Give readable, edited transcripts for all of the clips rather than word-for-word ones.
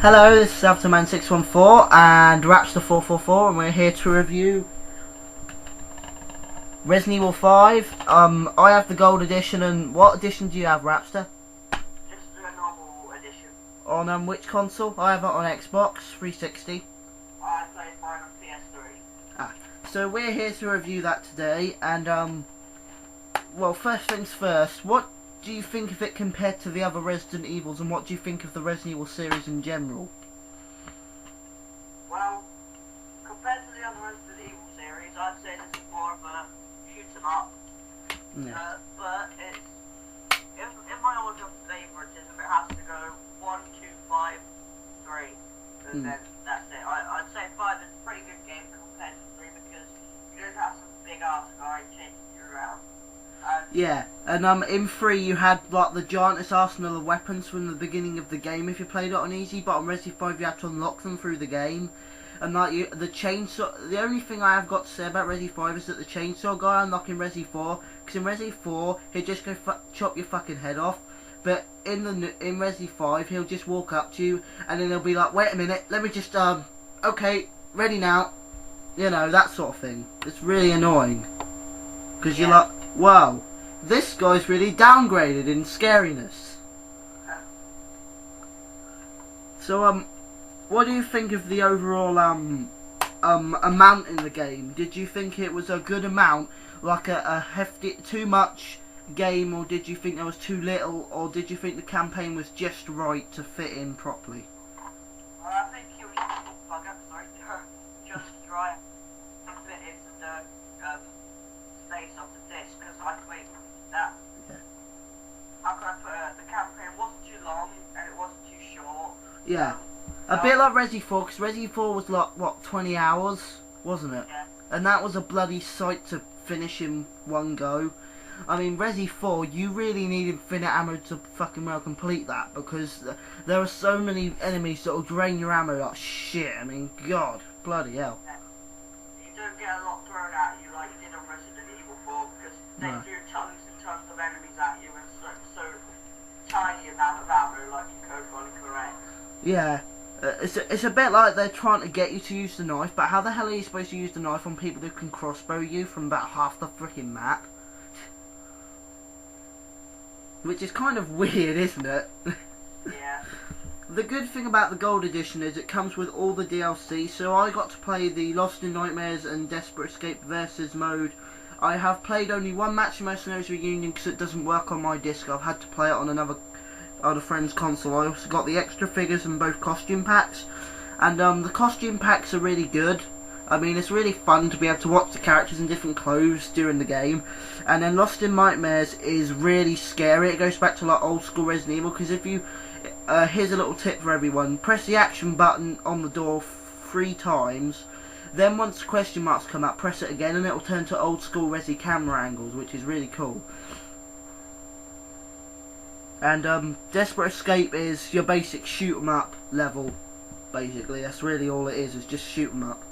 Hello, this is Rapster444 and Rapster444, and we're here to review Resident Evil 5. I have the gold edition, and what edition do you have, Rapster? Just the normal edition. On which console? I have it on Xbox 360. I played mine on PS3. So we're here to review that today, and well, first things first, what do you think of it compared to the other Resident Evils, and what do you think of the Resident Evil series in general? Well, compared to the other Resident Evil series, I'd say this is more of a shoot 'em up. Yeah. But it's in my order of favoritism, it has to go 1, 2, 5, 3, and then that's it. I'd say 5 is a pretty good game compared to 3 because you don't have some big ass guy chasing you around. Yeah, and in 3 you had like the giantess arsenal of weapons from the beginning of the game if you played it on easy, but on Resident 5 you had to unlock them through the game. And like the chainsaw, the only thing I have got to say about Resident 5 is that the chainsaw guy unlocked in Resident 4, because in Resident 4 he'll just go chop your fucking head off, but in Resident 5 he'll just walk up to you and then he'll be like, wait a minute, let me just okay, ready now, you know, that sort of thing. It's really annoying because you're like, wow, this guy's really downgraded in scariness. So what do you think of the overall amount in the game? Did you think it was a good amount, like a hefty, too much game, or did you think there was too little, or did you think the campaign was just right to fit in properly? Well, I think it was just right to fit into the space of the disc, because I think that how can I put it? The campaign wasn't too long and it wasn't too short. Yeah. A bit like Resi 4, because Resi 4 was like, what, 20 hours, wasn't it? Yeah. And that was a bloody sight to finish in one go. I mean, Resi 4, you really need infinite ammo to fucking well complete that, because there are so many enemies that will drain your ammo like shit. I mean, God, bloody hell. Yeah. You don't get a lot thrown at you like you did on Resident Evil 4, because they threw tons and tons of enemies at you and so tiny amount of ammo, like you code probably correct. Yeah. It's a bit like they're trying to get you to use the knife, but how the hell are you supposed to use the knife on people who can crossbow you from about half the freaking map? Which is kind of weird, isn't it? Yeah. The good thing about the Gold Edition is it comes with all the DLC, so I got to play the Lost in Nightmares and Desperate Escape Versus mode. I have played only one match of Mercenaries Reunion because it doesn't work on my disc. I've had to play it on a friend's console. I also got the extra figures and both costume packs, and the costume packs are really good. I mean, it's really fun to be able to watch the characters in different clothes during the game. And then Lost in Nightmares is really scary. It goes back to like old school Resident Evil, because if you here's a little tip for everyone: press the action button on the door 3 times, then once the question marks come up, press it again and it will turn to old school Resi camera angles, which is really cool. And Desperate Escape is your basic shoot 'em up level, basically. That's really all it is just shoot 'em up.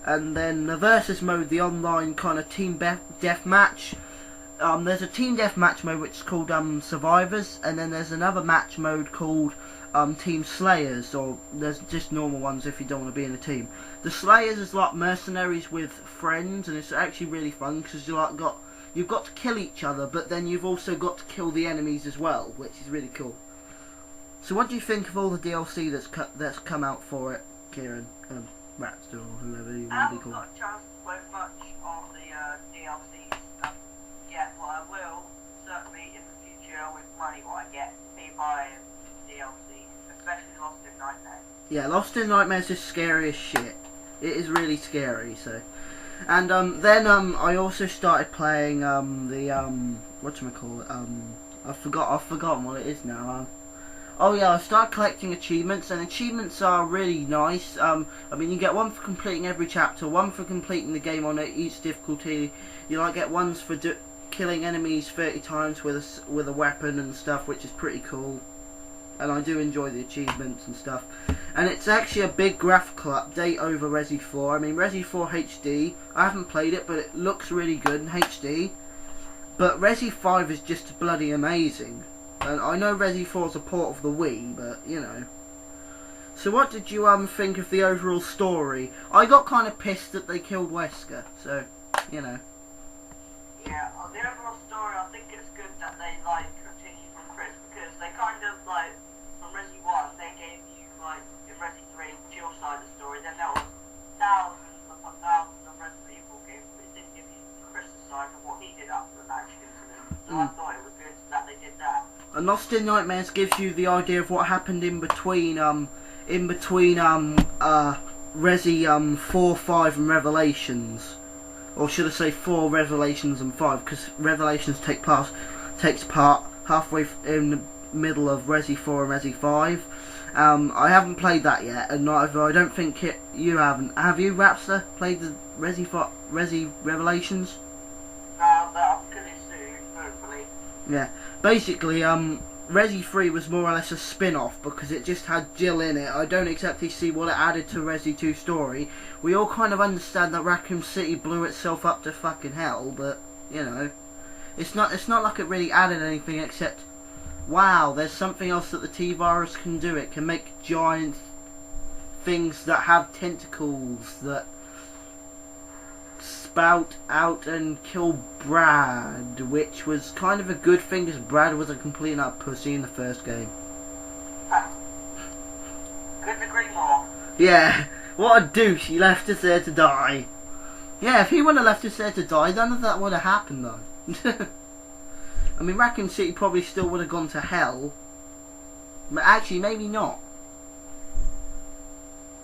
And then the Versus mode, the online kind of team deathmatch. There's a team deathmatch mode which is called Survivors, and then there's another match mode called Team Slayers, or there's just normal ones if you don't want to be in a team. The Slayers is like mercenaries with friends, and it's actually really fun because you've got to kill each other, but then you've also got to kill the enemies as well, which is really cool. So what do you think of all the DLC that's come out for it, Kieran? Rapster or whoever you want to be called. I haven't got a chance to play much on the DLCs yet, but I will certainly in the future with money what I get be buying DLC, especially Lost in Nightmares. Yeah, Lost in Nightmares is scary as shit. It is really scary. So, and then I also started playing the whatchamacallit, I've forgotten what it is now. Oh yeah, I started collecting achievements, and achievements are really nice. I mean, you get one for completing every chapter, one for completing the game on each difficulty. You like get ones for killing enemies 30 times with a weapon and stuff, which is pretty cool. And I do enjoy the achievements and stuff. And it's actually a big graphical update over Resi 4. I mean, Resi 4 HD, I haven't played it, but it looks really good in HD. But Resi 5 is just bloody amazing. And I know Resi 4 is a port of the Wii, but, you know. So what did you think of the overall story? I got kind of pissed that they killed Wesker, so, you know. Yeah, on the overall story, I think it's good that they, like, continue from Chris, because they kind of, like, from Resi 1, they gave you, like, in Resi 3, your side of the story, then there was thousands upon thousands of Resident Evil games, but it didn't give you Chris' side of what he did after the magic incident. So I thought it was good that they did that. And Lost in Nightmares gives you the idea of what happened in between Resi 4, 5 and Revelations. Or should I say 4, Revelations and 5, because Revelations takes part halfway in the middle of Resi 4 and Resi 5. I haven't played that yet, and I don't think you haven't. Have you, Rapster, played the Resi Revelations? No, but I'm gonna soon, hopefully. Yeah, basically, Resi 3 was more or less a spin-off because it just had Jill in it. I don't exactly see what it added to Resi 2 story. We all kind of understand that Raccoon City blew itself up to fucking hell, but, you know, it's not like it really added anything except, wow, there's something else that the T-Virus can do. It can make giant things that have tentacles that spout out and kill Brad, which was kind of a good thing because Brad was a complete and utter pussy in the first game. Couldn't agree more. Yeah, what a douche, he left us there to die. Yeah, if he wouldn't have left us there to die, none of that would have happened though. I mean, Raccoon City probably still would have gone to hell. But actually, maybe not.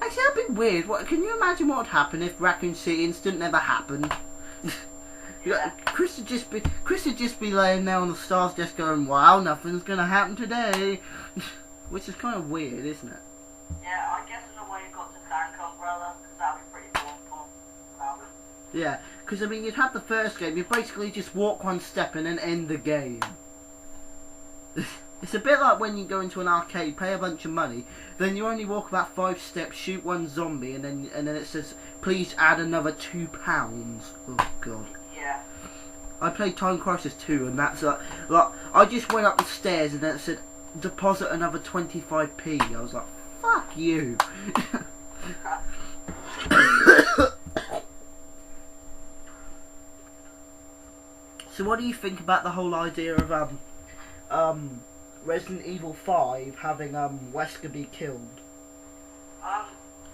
Actually, that'd be weird. Can you imagine what would happen if Raccoon City incident never happened? Yeah. Chris would just be laying there on the stars just going, wow, nothing's gonna happen today. Which is kind of weird, isn't it? Yeah, I guess in a way you got to thank Umbrella, because that would be pretty cool. Yeah, because I mean, you'd have the first game, you basically just walk one step and then end the game. It's a bit like when you go into an arcade, pay a bunch of money, then you only walk about 5 steps, shoot one zombie, and then it says, please add another £2. Oh god. Yeah. I played Time Crisis 2, and that's like I just went up the stairs and then it said, deposit another 25p. I was like, fuck you. So what do you think about the whole idea of Resident Evil 5 having Wesker be killed?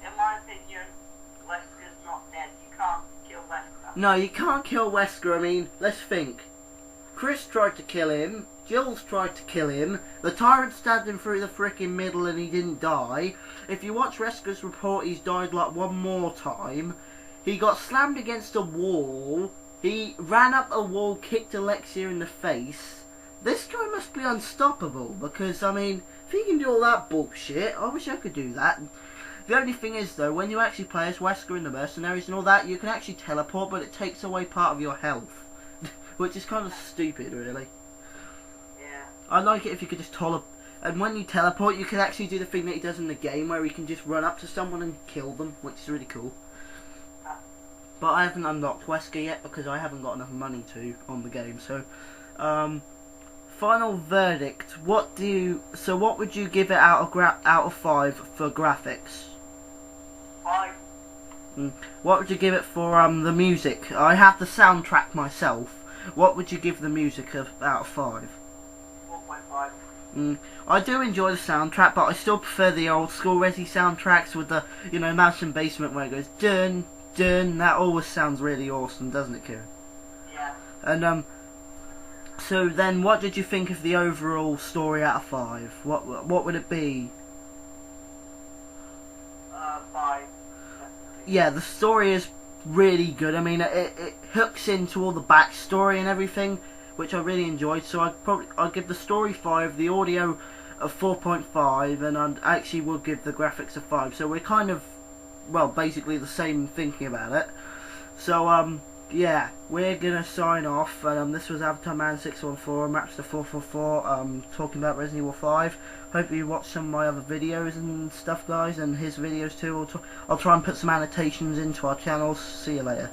In my opinion, Wesker's not dead. You can't kill Wesker. No, you can't kill Wesker. I mean, let's think. Chris tried to kill him. Jill's tried to kill him. The tyrant stabbed him through the frickin' middle and he didn't die. If you watch Wesker's report, he's died like one more time. He got slammed against a wall. He ran up a wall, kicked Alexia in the face. This guy must be unstoppable because, I mean, if he can do all that bullshit, I wish I could do that. The only thing is, though, when you actually play as Wesker in the Mercenaries and all that, you can actually teleport, but it takes away part of your health. Which is kind of stupid, really. Yeah. I like it if you could just teleport. And when you teleport, you can actually do the thing that he does in the game, where he can just run up to someone and kill them, which is really cool. But I haven't unlocked Wesker yet because I haven't got enough money to on the game. So, final verdict. What would you give it out of 5 for graphics? 5. What would you give it for the music? I have the soundtrack myself. What would you give the music out of 5? 4.5. I do enjoy the soundtrack, but I still prefer the old school Resi soundtracks with the, Mouse and Basement where it goes dun dun. That always sounds really awesome, doesn't it, Kieran? Yeah. And so then, what did you think of the overall story out of 5? What would it be? 5. Yeah, the story is really good. I mean, it hooks into all the backstory and everything, which I really enjoyed. So I'd give the story 5, the audio of 4.5, and I actually will give the graphics a 5. So we're kind of, well, basically the same thinking about it. So yeah, we're gonna sign off. This was Avatar Man 614 and Rapster444 talking about Resident Evil 5. Hope you watch some of my other videos and stuff, guys, and his videos too. I'll try and put some annotations into our channels. See you later.